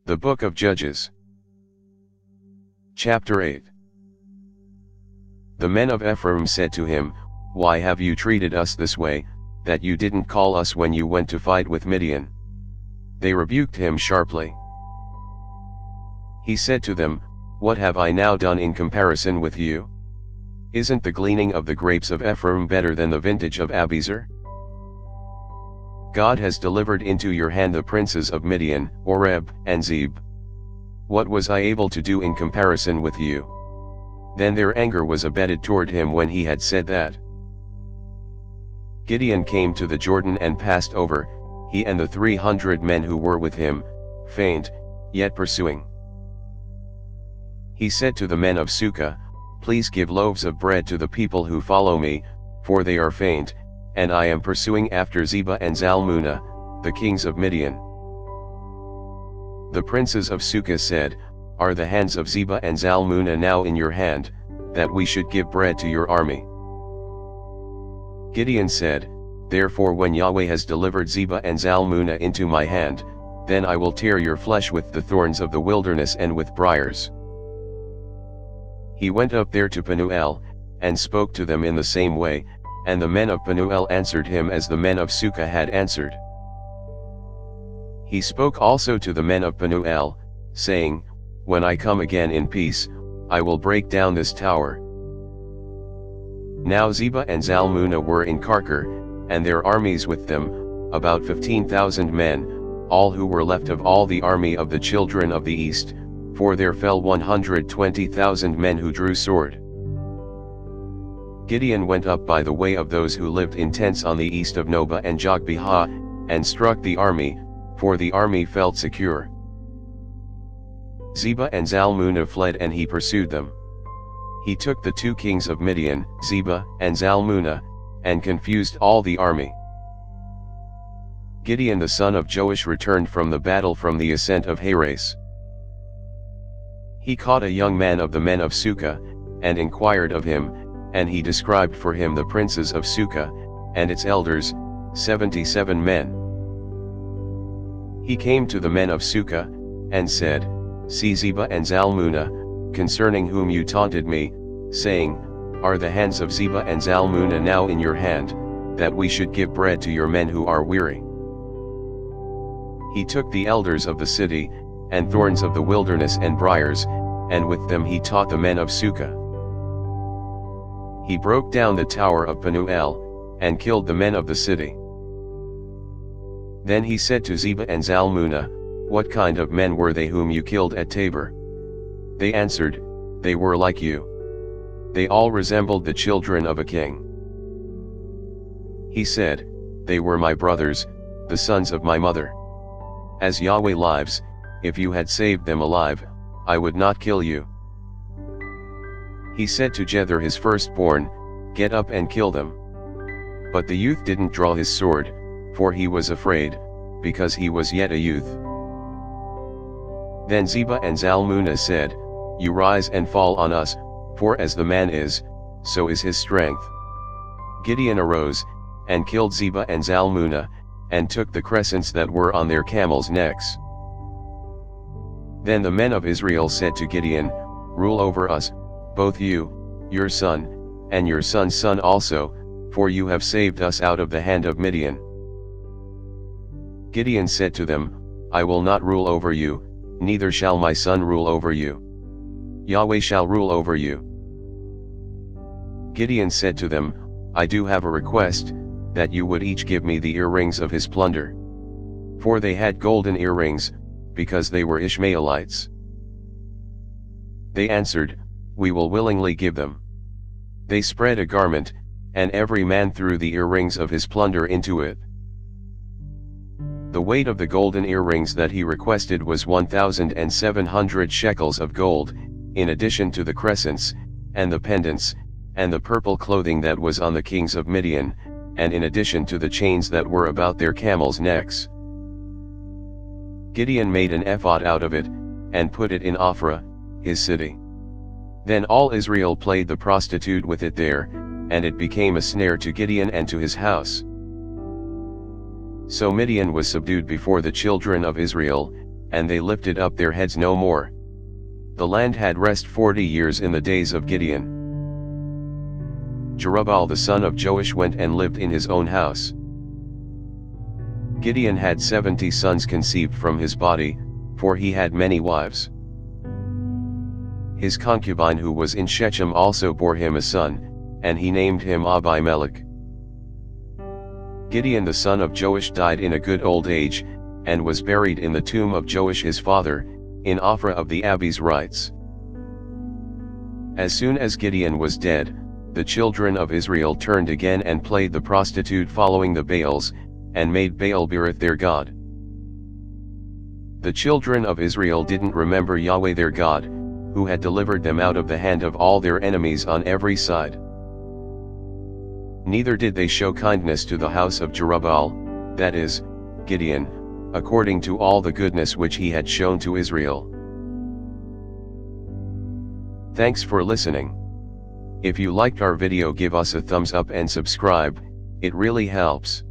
The Book of Judges. Chapter 8. The men of Ephraim said to him, "Why have you treated us this way, that you didn't call us when you went to fight with Midian?" They rebuked him sharply. He said to them, "What have I now done in comparison with you? Isn't the gleaning of the grapes of Ephraim better than the vintage of Abiezer? God has delivered into your hand the princes of Midian, Oreb, and Zeb. What was I able to do in comparison with you?" Then their anger was abated toward him when he had said that. Gideon came to the Jordan and passed over, he and the 300 men who were with him, faint, yet pursuing. He said to the men of Sukkah, "Please give loaves of bread to the people who follow me, for they are faint, and I am pursuing after Zebah and Zalmunna, the kings of Midian." The princes of Sukkah said, "Are the hands of Zebah and Zalmunna now in your hand, that we should give bread to your army?" Gideon said, "Therefore when Yahweh has delivered Zebah and Zalmunna into my hand, then I will tear your flesh with the thorns of the wilderness and with briars." He went up there to Penuel, and spoke to them in the same way, and the men of Penuel answered him as the men of Sukkah had answered. He spoke also to the men of Penuel, saying, "When I come again in peace, I will break down this tower." Now Zebah and Zalmunna were in Karkor, and their armies with them, about 15,000 men, all who were left of all the army of the children of the east, for there fell 120,000 men who drew sword. Gideon went up by the way of those who lived in tents on the east of Nobah and Jogbehah, and struck the army, for the army felt secure. Zebah and Zalmunna fled and he pursued them. He took the 2 kings of Midian, Zebah and Zalmunna, and confused all the army. Gideon the son of Joash returned from the battle from the ascent of Heres. He caught a young man of the men of Sukkah, and inquired of him, and he described for him the princes of Sukkah, and its elders, 77 men. He came to the men of Sukkah, and said, "See Zebah and Zalmunna, concerning whom you taunted me, saying, Are the hands of Zebah and Zalmunna now in your hand, that we should give bread to your men who are weary?" He took the elders of the city, and thorns of the wilderness and briars, and with them he taught the men of Sukkah. He broke down the tower of Penuel, and killed the men of the city. Then he said to Zebah and Zalmunna, "What kind of men were they whom you killed at Tabor?" They answered, "They were like you. They all resembled the children of a king." He said, "They were my brothers, the sons of my mother. As Yahweh lives, if you had saved them alive, I would not kill you." He said to Jether his firstborn, "Get up and kill them." But the youth didn't draw his sword, for he was afraid, because he was yet a youth. Then Zebah and Zalmunna said, "You rise and fall on us, for as the man is, so is his strength." Gideon arose, and killed Zebah and Zalmunna, and took the crescents that were on their camels' necks. Then the men of Israel said to Gideon, "Rule over us, both you, your son, and your son's son also, for you have saved us out of the hand of Midian." Gideon said to them, "I will not rule over you, neither shall my son rule over you. Yahweh shall rule over you." Gideon said to them, "I do have a request, that you would each give me the earrings of his plunder." For they had golden earrings, because they were Ishmaelites. They answered, "We will willingly give them." They spread a garment, and every man threw the earrings of his plunder into it. The weight of the golden earrings that he requested was 1,700 shekels of gold, in addition to the crescents, and the pendants, and the purple clothing that was on the kings of Midian, and in addition to the chains that were about their camels' necks. Gideon made an ephod out of it, and put it in Ophrah, his city. Then all Israel played the prostitute with it there, and it became a snare to Gideon and to his house. So Midian was subdued before the children of Israel, and they lifted up their heads no more. The land had rest 40 years in the days of Gideon. Jerubbaal the son of Joash went and lived in his own house. Gideon had 70 sons conceived from his body, for he had many wives. His concubine who was in Shechem also bore him a son, and he named him Abimelech. Gideon the son of Joash died in a good old age, and was buried in the tomb of Joash his father, in Ophrah of the Abiezrites. As soon as Gideon was dead, the children of Israel turned again and played the prostitute following the Baals, and made Baal-berith their god. The children of Israel didn't remember Yahweh their God, who had delivered them out of the hand of all their enemies on every side. Neither did they show kindness to the house of Jerubbaal, that is, Gideon, according to all the goodness which he had shown to Israel. Thanks for listening. If you liked our video, give us a thumbs up and subscribe, it really helps.